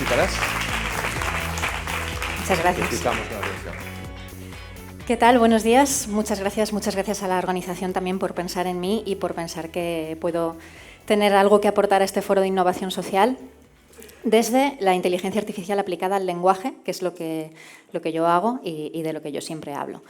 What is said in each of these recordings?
explicarás? Muchas gracias. Explicamos la atención. ¿Qué tal? Buenos días. Muchas gracias a la organización también por pensar en mí y por pensar que puedo tener algo que aportar a este foro de innovación social desde la inteligencia artificial aplicada al lenguaje, que es lo que yo hago y de lo que yo siempre hablo.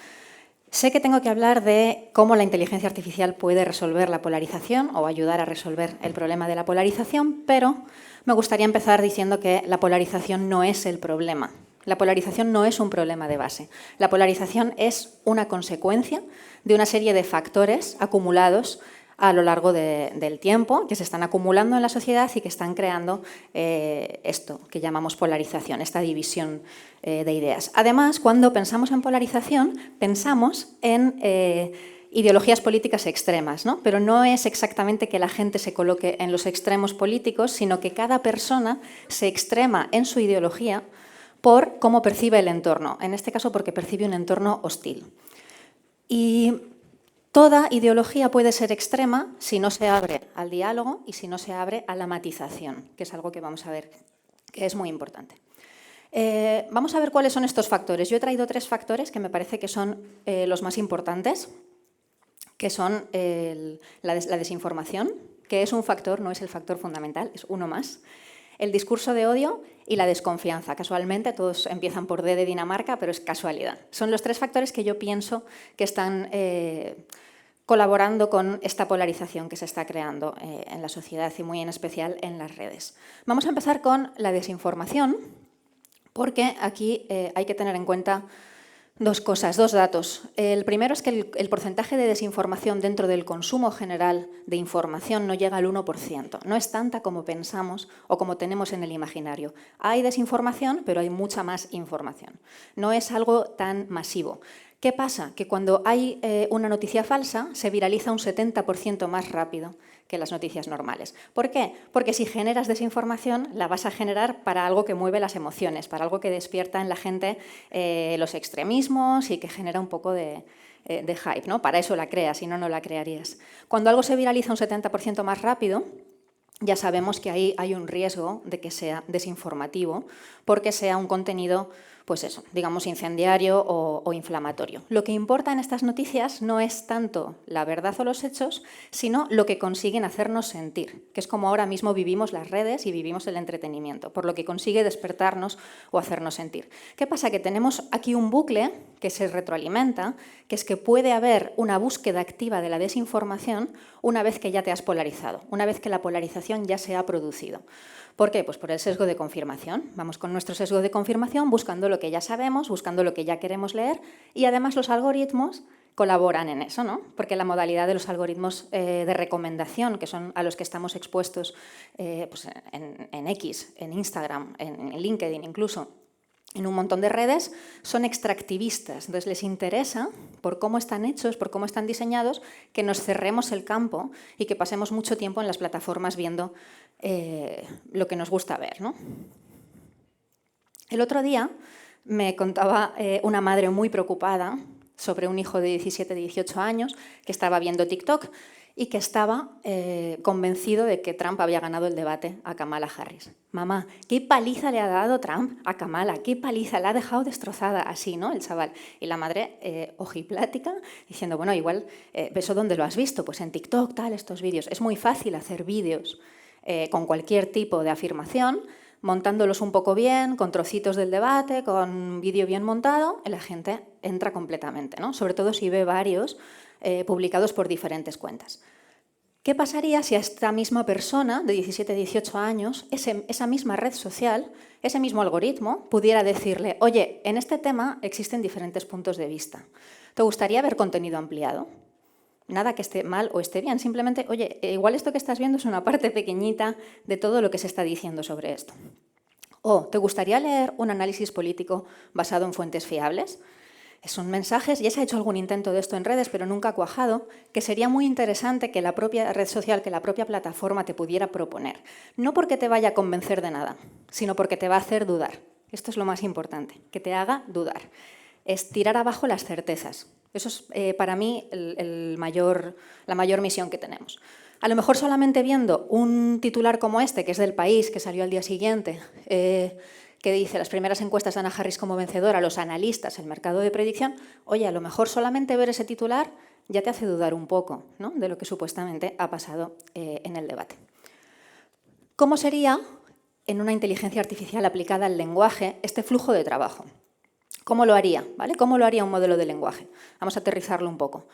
Sé que tengo que hablar de cómo la inteligencia artificial puede resolver la polarización o ayudar a resolver el problema de la polarización, pero me gustaría empezar diciendo que la polarización no es el problema. La polarización no es un problema de base. La polarización es una consecuencia de una serie de factores acumulados a lo largo del tiempo, que se están acumulando en la sociedad y que están creando esto que llamamos polarización, esta división de ideas. Además, cuando pensamos en polarización, pensamos en ideologías políticas extremas, ¿no? Pero no es exactamente que la gente se coloque en los extremos políticos, sino que cada persona se extrema en su ideología por cómo percibe el entorno, en este caso porque percibe un entorno hostil. Y toda ideología puede ser extrema si no se abre al diálogo y si no se abre a la matización, que es algo que vamos a ver que es muy importante. Vamos a ver cuáles son estos factores. Yo he traído 3 factores que me parece que son los más importantes, que son la desinformación, que es un factor, no es el factor fundamental, es uno más. El discurso de odio y la desconfianza. Casualmente, todos empiezan por D de Dinamarca, pero es casualidad. Son los 3 factores que yo pienso que están colaborando con esta polarización que se está creando en la sociedad y muy en especial en las redes. Vamos a empezar con la desinformación, porque aquí hay que tener en cuenta 2 cosas, 2 datos. El primero es que el porcentaje de desinformación dentro del consumo general de información no llega al 1%. No es tanta como pensamos o como tenemos en el imaginario. Hay desinformación, pero hay mucha más información. No es algo tan masivo. ¿Qué pasa? Que cuando hay una noticia falsa, se viraliza un 70% más rápido que las noticias normales. ¿Por qué? Porque si generas desinformación, la vas a generar para algo que mueve las emociones, para algo que despierta en la gente los extremismos y que genera un poco de hype, ¿no? Para eso la creas, si no, no la crearías. Cuando algo se viraliza un 70% más rápido, ya sabemos que ahí hay un riesgo de que sea desinformativo, porque sea un contenido, pues eso, digamos incendiario o inflamatorio. Lo que importa en estas noticias no es tanto la verdad o los hechos, sino lo que consiguen hacernos sentir, que es como ahora mismo vivimos las redes y vivimos el entretenimiento, por lo que consigue despertarnos o hacernos sentir. ¿Qué pasa? Que tenemos aquí un bucle que se retroalimenta, que es que puede haber una búsqueda activa de la desinformación una vez que ya te has polarizado, una vez que la polarización ya se ha producido. ¿Por qué? Pues por el sesgo de confirmación. Vamos con nuestro sesgo de confirmación buscando lo que ya sabemos, buscando lo que ya queremos leer y además los algoritmos colaboran en eso, ¿no? Porque la modalidad de los algoritmos de recomendación, que son a los que estamos expuestos pues en X, en Instagram, en LinkedIn incluso, en un montón de redes, son extractivistas. Entonces les interesa, por cómo están hechos, por cómo están diseñados, que nos cerremos el campo y que pasemos mucho tiempo en las plataformas viendo lo que nos gusta ver, ¿no? El otro día me contaba una madre muy preocupada sobre un hijo de 17, 18 años que estaba viendo TikTok y que estaba convencido de que Trump había ganado el debate a Kamala Harris. Mamá, ¿qué paliza le ha dado Trump a Kamala? ¿Qué paliza? La ha dejado destrozada así, ¿no? El chaval. Y la madre, ojiplática, diciendo, bueno, igual, ¿eso dónde lo has visto? Pues en TikTok, tal, estos vídeos. Es muy fácil hacer vídeos con cualquier tipo de afirmación, montándolos un poco bien, con trocitos del debate, con un vídeo bien montado, la gente entra completamente, ¿no? Sobre todo si ve varios publicados por diferentes cuentas. ¿Qué pasaría si a esta misma persona de 17, 18 años, esa misma red social, ese mismo algoritmo, pudiera decirle, oye, en este tema existen diferentes puntos de vista. ¿Te gustaría ver contenido ampliado? Nada que esté mal o esté bien, simplemente, oye, igual esto que estás viendo es una parte pequeñita de todo lo que se está diciendo sobre esto. O, ¿te gustaría leer un análisis político basado en fuentes fiables? Son mensajes, ya se ha hecho algún intento de esto en redes, pero nunca ha cuajado, que sería muy interesante que la propia red social, que la propia plataforma te pudiera proponer. No porque te vaya a convencer de nada, sino porque te va a hacer dudar. Esto es lo más importante, que te haga dudar. es tirar abajo las certezas. Eso es para mí la mayor misión que tenemos. A lo mejor solamente viendo un titular como este, que es del País, que salió al día siguiente, que dice las primeras encuestas dan a Harris como vencedora, los analistas, el mercado de predicción, oye, a lo mejor solamente ver ese titular ya te hace dudar un poco, ¿no?, de lo que supuestamente ha pasado en el debate. ¿Cómo sería, en una inteligencia artificial aplicada al lenguaje, este flujo de trabajo? ¿Cómo lo haría? ¿Vale? ¿Cómo lo haría un modelo de lenguaje? Vamos a aterrizarlo un poco.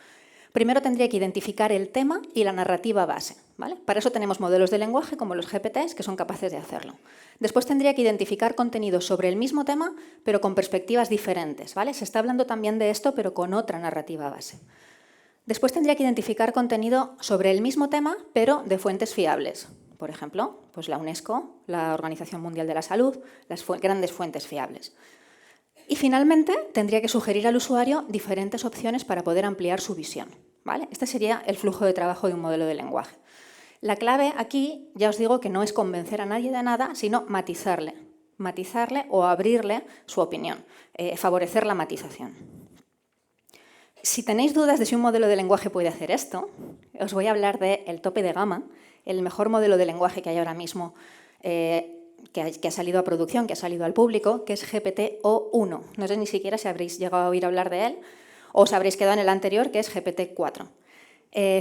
Primero tendría que identificar el tema y la narrativa base, ¿vale? Para eso tenemos modelos de lenguaje como los GPTs que son capaces de hacerlo. Después tendría que identificar contenidos sobre el mismo tema, pero con perspectivas diferentes, ¿vale? Se está hablando también de esto, pero con otra narrativa base. Después tendría que identificar contenido sobre el mismo tema, pero de fuentes fiables. Por ejemplo, pues la UNESCO, la Organización Mundial de la Salud, las grandes fuentes fiables. Y finalmente, tendría que sugerir al usuario diferentes opciones para poder ampliar su visión, ¿vale? Este sería el flujo de trabajo de un modelo de lenguaje. La clave aquí, ya os digo que no es convencer a nadie de nada, sino matizarle o abrirle su opinión, favorecer la matización. Si tenéis dudas de si un modelo de lenguaje puede hacer esto, os voy a hablar del tope de gama, el mejor modelo de lenguaje que hay ahora mismo, que ha salido a producción, que ha salido al público, que es GPT-o1. No sé ni siquiera si habréis llegado a oír hablar de él o os habréis quedado en el anterior, que es GPT-4.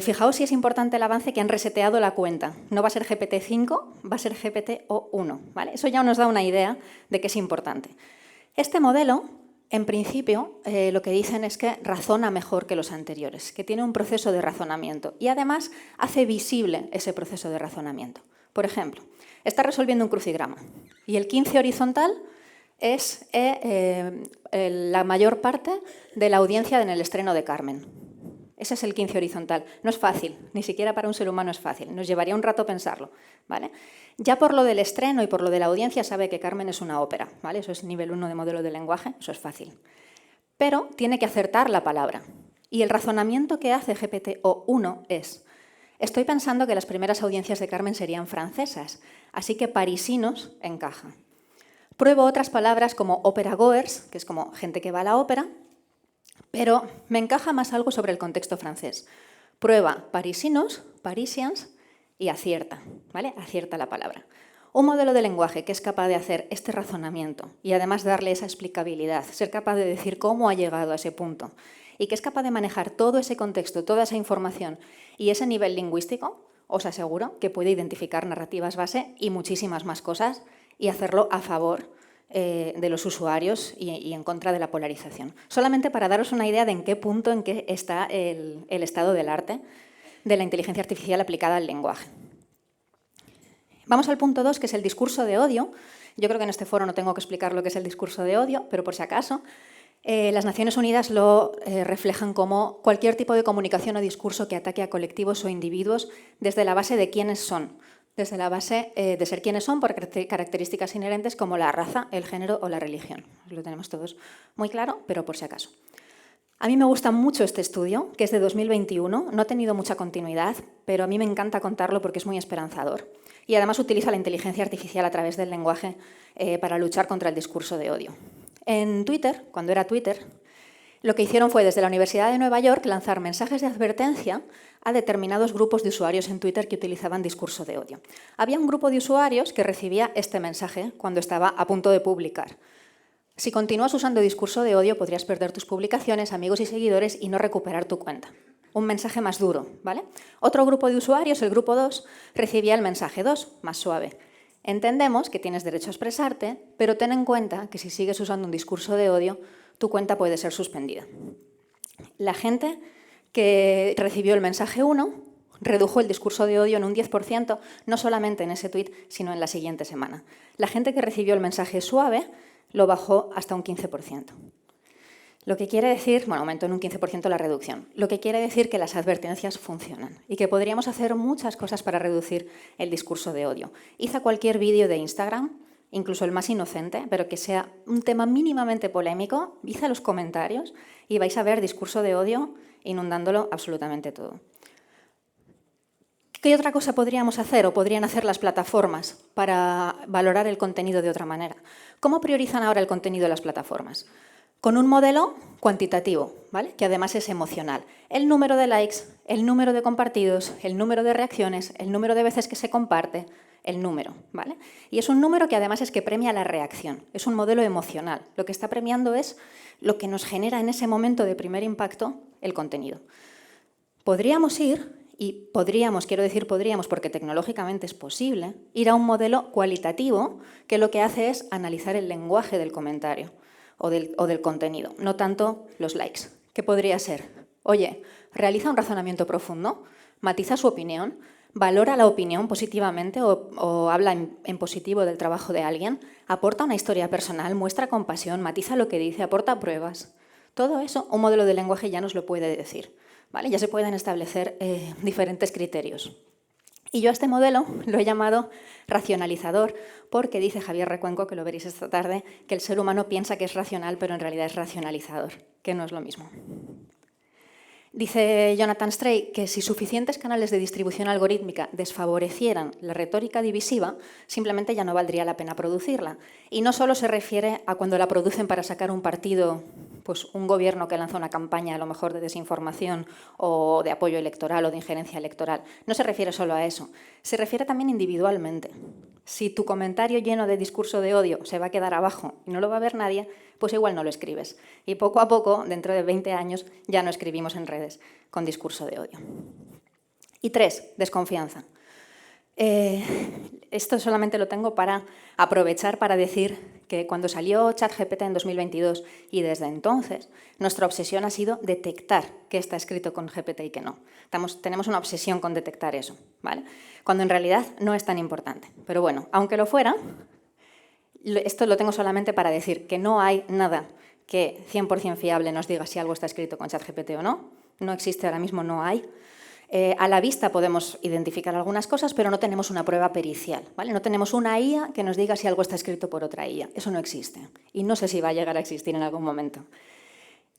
Fijaos si es importante el avance, que han reseteado la cuenta. No va a ser GPT-5, va a ser GPT-o1. ¿Vale? Eso ya nos da una idea de que es importante. Este modelo, en principio, lo que dicen es que razona mejor que los anteriores, que tiene un proceso de razonamiento y además hace visible ese proceso de razonamiento. Por ejemplo, está resolviendo un crucigrama y el 15 horizontal es la mayor parte de la audiencia en el estreno de Carmen. Ese es el 15 horizontal. No es fácil, ni siquiera para un ser humano es fácil. Nos llevaría un rato pensarlo, ¿vale? Ya por lo del estreno y por lo de la audiencia sabe que Carmen es una ópera, ¿vale? Eso es nivel 1 de modelo de lenguaje, eso es fácil. Pero tiene que acertar la palabra. Y el razonamiento que hace GPT-o1 es: estoy pensando que las primeras audiencias de Carmen serían francesas, así que parisinos encaja. Pruebo otras palabras como opera-goers, que es como gente que va a la ópera, pero me encaja más algo sobre el contexto francés. Prueba parisinos, parisians y acierta, ¿vale? Acierta la palabra. Un modelo de lenguaje que es capaz de hacer este razonamiento y además darle esa explicabilidad, ser capaz de decir cómo ha llegado a ese punto y que es capaz de manejar todo ese contexto, toda esa información y ese nivel lingüístico, os aseguro que puede identificar narrativas base y muchísimas más cosas y hacerlo a favor de los usuarios y en contra de la polarización. Solamente para daros una idea de en qué punto está el estado del arte de la inteligencia artificial aplicada al lenguaje. Vamos al punto 2, que es el discurso de odio. Yo creo que en este foro no tengo que explicar lo que es el discurso de odio, pero por si acaso, las Naciones Unidas lo reflejan como cualquier tipo de comunicación o discurso que ataque a colectivos o individuos desde la base de quiénes son, desde la base de ser quienes son por características inherentes como la raza, el género o la religión. Lo tenemos todos muy claro, pero por si acaso. A mí me gusta mucho este estudio, que es de 2021. No ha tenido mucha continuidad, pero a mí me encanta contarlo porque es muy esperanzador. Y además utiliza la inteligencia artificial a través del lenguaje para luchar contra el discurso de odio. En Twitter, cuando era Twitter, lo que hicieron fue desde la Universidad de Nueva York lanzar mensajes de advertencia a determinados grupos de usuarios en Twitter que utilizaban discurso de odio. Había un grupo de usuarios que recibía este mensaje cuando estaba a punto de publicar. Si continúas usando discurso de odio, podrías perder tus publicaciones, amigos y seguidores y no recuperar tu cuenta. Un mensaje más duro, ¿vale? Otro grupo de usuarios, el grupo 2, recibía el mensaje 2, más suave. Entendemos que tienes derecho a expresarte, pero ten en cuenta que si sigues usando un discurso de odio, tu cuenta puede ser suspendida. La gente que recibió el mensaje 1 redujo el discurso de odio en un 10%, no solamente en ese tuit, sino en la siguiente semana. La gente que recibió el mensaje suave lo bajó hasta un 15%. Lo que quiere decir, bueno, aumentó en un 15% la reducción. Lo que quiere decir que las advertencias funcionan y que podríamos hacer muchas cosas para reducir el discurso de odio. Id a cualquier vídeo de Instagram, incluso el más inocente, pero que sea un tema mínimamente polémico, id a los comentarios y vais a ver discurso de odio inundándolo absolutamente todo. ¿Qué otra cosa podríamos hacer o podrían hacer las plataformas para valorar el contenido de otra manera? ¿Cómo priorizan ahora el contenido de las plataformas? con un modelo cuantitativo, ¿vale? Que además es emocional. El número de likes, el número de compartidos, el número de reacciones, el número de veces que se comparte, el número, ¿vale? Y es un número que además es que premia la reacción, es un modelo emocional. Lo que está premiando es lo que nos genera en ese momento de primer impacto el contenido. Podríamos ir, y podríamos, quiero decir podríamos porque tecnológicamente es posible, ir a un modelo cualitativo que lo que hace es analizar el lenguaje del comentario o del contenido, no tanto los likes. ¿Qué podría ser? Oye, realiza un razonamiento profundo, matiza su opinión, valora la opinión positivamente o habla en positivo del trabajo de alguien, aporta una historia personal, muestra compasión, matiza lo que dice, aporta pruebas. Todo eso un modelo de lenguaje ya nos lo puede decir, ¿vale? Ya se pueden establecer diferentes criterios. Y yo a este modelo lo he llamado racionalizador porque dice Javier Recuenco, que lo veréis esta tarde, que el ser humano piensa que es racional, pero en realidad es racionalizador, que no es lo mismo. Dice Jonathan Stray que si suficientes canales de distribución algorítmica desfavorecieran la retórica divisiva, simplemente ya no valdría la pena producirla. Y no solo se refiere a cuando la producen para sacar un partido, pues un gobierno que lanza una campaña a lo mejor de desinformación o de apoyo electoral o de injerencia electoral. No se refiere solo a eso, se refiere también individualmente. Si tu comentario lleno de discurso de odio se va a quedar abajo y no lo va a ver nadie, pues igual no lo escribes. Y poco a poco, dentro de 20 años, ya no escribimos en redes con discurso de odio. Y 3, desconfianza. Esto solamente lo tengo para aprovechar para decir que cuando salió ChatGPT en 2022 y desde entonces, nuestra obsesión ha sido detectar qué está escrito con GPT y qué no. Tenemos una obsesión con detectar eso, ¿vale? Cuando en realidad no es tan importante. Pero bueno, aunque lo fuera, esto lo tengo solamente para decir que no hay nada que 100% fiable nos diga si algo está escrito con ChatGPT o no. No existe ahora mismo, no hay. A la vista podemos identificar algunas cosas, pero no tenemos una prueba pericial, ¿vale? No tenemos una IA que nos diga si algo está escrito por otra IA. Eso no existe. Y no sé si va a llegar a existir en algún momento.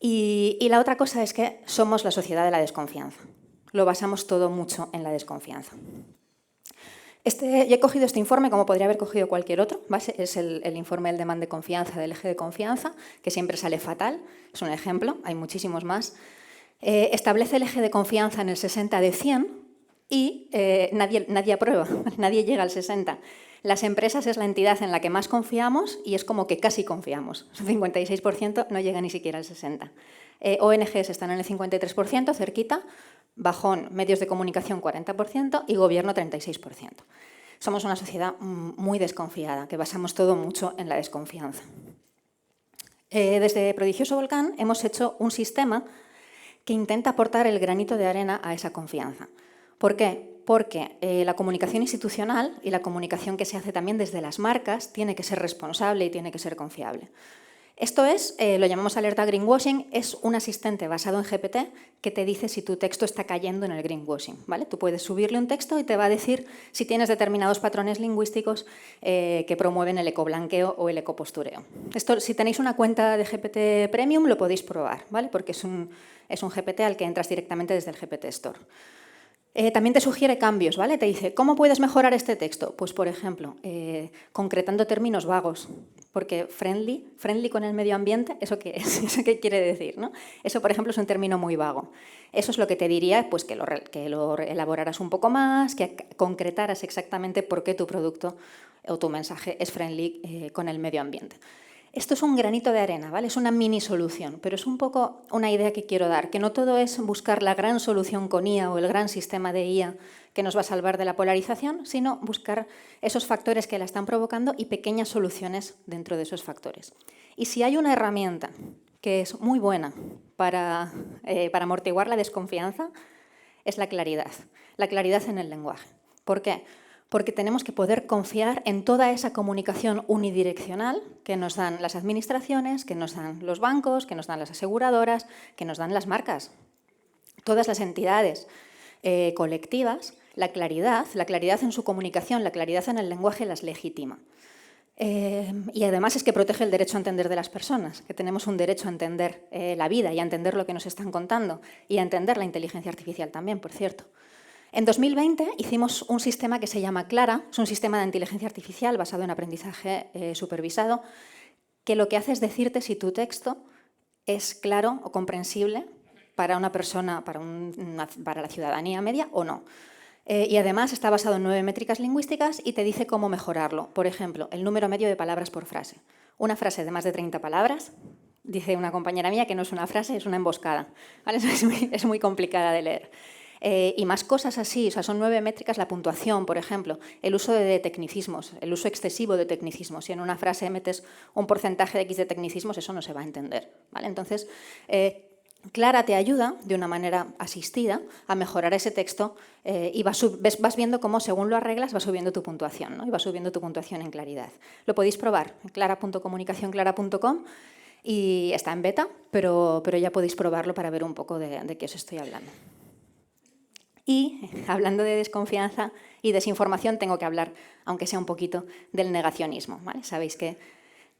Y la otra cosa es que somos la sociedad de la desconfianza. Lo basamos todo mucho en la desconfianza. Yo he cogido este informe, como podría haber cogido cualquier otro, ¿vale? Es el informe del demand de confianza, del eje de confianza, que siempre sale fatal. Es un ejemplo, hay muchísimos más. Establece el eje de confianza en el 60 de 100 y nadie aprueba, nadie llega al 60. Las empresas es la entidad en la que más confiamos y es como que casi confiamos. El 56% no llega ni siquiera al 60%. ONGs están en el 53%, cerquita. Bajón, medios de comunicación 40% y gobierno 36%. Somos una sociedad muy desconfiada, que basamos todo mucho en la desconfianza. Desde Prodigioso Volcán hemos hecho un sistema que intenta aportar el granito de arena a esa confianza. ¿Por qué? Porque la comunicación institucional y la comunicación que se hace también desde las marcas tiene que ser responsable y tiene que ser confiable. Esto es, lo llamamos alerta greenwashing, es un asistente basado en GPT que te dice si tu texto está cayendo en el greenwashing, ¿vale? Tú puedes subirle un texto y te va a decir si tienes determinados patrones lingüísticos que promueven el ecoblanqueo o el ecopostureo. Esto, si tenéis una cuenta de GPT Premium, lo podéis probar, ¿vale? Porque es un GPT al que entras directamente desde el GPT Store. También te sugiere cambios, ¿vale? Te dice, ¿cómo puedes mejorar este texto? Pues, por ejemplo, concretando términos vagos, porque friendly con el medio ambiente, ¿eso qué es? ¿Eso qué quiere decir? ¿No? Eso, por ejemplo, es un término muy vago. Eso es lo que te diría, pues, que lo elaboraras un poco más, que concretaras exactamente por qué tu producto o tu mensaje es friendly con el medio ambiente. Esto es un granito de arena, ¿vale? Es una mini solución, pero es un poco una idea que quiero dar, que no todo es buscar la gran solución con IA o el gran sistema de IA que nos va a salvar de la polarización, sino buscar esos factores que la están provocando y pequeñas soluciones dentro de esos factores. Y si hay una herramienta que es muy buena para amortiguar la desconfianza, es la claridad en el lenguaje. ¿Por qué? Porque tenemos que poder confiar en toda esa comunicación unidireccional que nos dan las administraciones, que nos dan los bancos, que nos dan las aseguradoras, que nos dan las marcas. Todas las entidades colectivas, la claridad en su comunicación, la claridad en el lenguaje las legitima. Y además es que protege el derecho a entender de las personas, que tenemos un derecho a entender la vida y a entender lo que nos están contando y a entender la inteligencia artificial también, por cierto. En 2020 hicimos un sistema que se llama Clara, es un sistema de inteligencia artificial basado en aprendizaje supervisado, que lo que hace es decirte si tu texto es claro o comprensible para una persona, para la ciudadanía media o no. Y además está basado en 9 métricas lingüísticas y te dice cómo mejorarlo. Por ejemplo, el número medio de palabras por frase. Una frase de más de 30 palabras, dice una compañera mía que no es una frase, es una emboscada. ¿Vale? Es muy complicada de leer. Y más cosas así, o sea, son 9 métricas, la puntuación, por ejemplo, el uso de tecnicismos, el uso excesivo de tecnicismos. Si en una frase metes un porcentaje de X de tecnicismos, eso no se va a entender. ¿Vale? Entonces, Clara te ayuda, de una manera asistida, a mejorar ese texto y vas viendo cómo, según lo arreglas, va subiendo tu puntuación, ¿no? Y va subiendo tu puntuación en claridad. Lo podéis probar en clara.comunicacionclara.com y está en beta, pero ya podéis probarlo para ver un poco de qué os estoy hablando. Y, hablando de desconfianza y desinformación, tengo que hablar, aunque sea un poquito, del negacionismo. ¿Vale? Sabéis que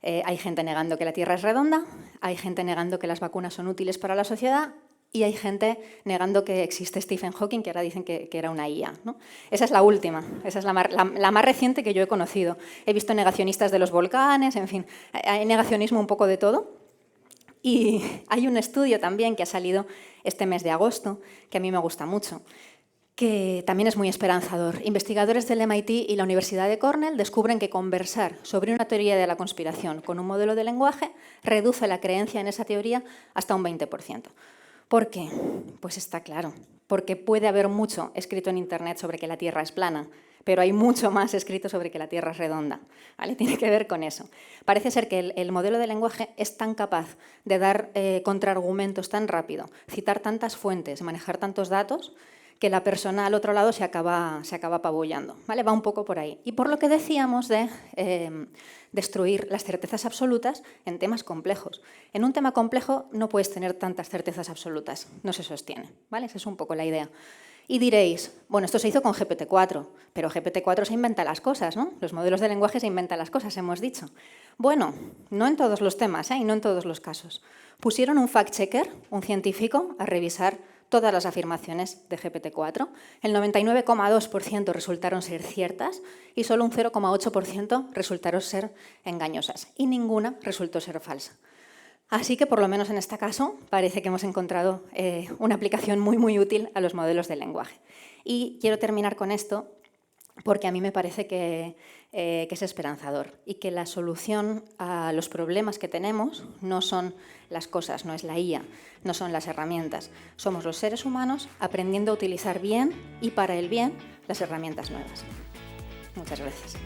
hay gente negando que la Tierra es redonda, hay gente negando que las vacunas son útiles para la sociedad y hay gente negando que existe Stephen Hawking, que ahora dicen que era una IA, ¿no? Esa es la última, esa es la más reciente que yo he conocido. He visto negacionistas de los volcanes, en fin, hay negacionismo un poco de todo. Y hay un estudio también que ha salido este mes de agosto, que a mí me gusta mucho, que también es muy esperanzador. Investigadores del MIT y la Universidad de Cornell descubren que conversar sobre una teoría de la conspiración con un modelo de lenguaje reduce la creencia en esa teoría hasta un 20%. ¿Por qué? Pues está claro, porque puede haber mucho escrito en Internet sobre que la Tierra es plana, pero hay mucho más escrito sobre que la Tierra es redonda. ¿Vale? Tiene que ver con eso. Parece ser que el modelo de lenguaje es tan capaz de dar contraargumentos tan rápido, citar tantas fuentes, manejar tantos datos, que la persona al otro lado se acaba apabullando. ¿Vale? Va un poco por ahí. Y por lo que decíamos de destruir las certezas absolutas en temas complejos. En un tema complejo no puedes tener tantas certezas absolutas, no se sostiene. ¿Vale? Esa es un poco la idea. Y diréis, bueno, esto se hizo con GPT-4, pero GPT-4 se inventa las cosas, ¿no? Los modelos de lenguaje se inventan las cosas, hemos dicho. Bueno, no en todos los temas, y no en todos los casos. Pusieron un fact-checker, un científico, a revisar todas las afirmaciones de GPT-4. El 99,2% resultaron ser ciertas y solo un 0,8% resultaron ser engañosas. Y ninguna resultó ser falsa. Así que, por lo menos en este caso, parece que hemos encontrado una aplicación muy útil a los modelos de lenguaje. Y quiero terminar con esto porque a mí me parece que es esperanzador y que la solución a los problemas que tenemos no son las cosas, no es la IA, no son las herramientas. Somos los seres humanos aprendiendo a utilizar bien y para el bien las herramientas nuevas. Muchas gracias.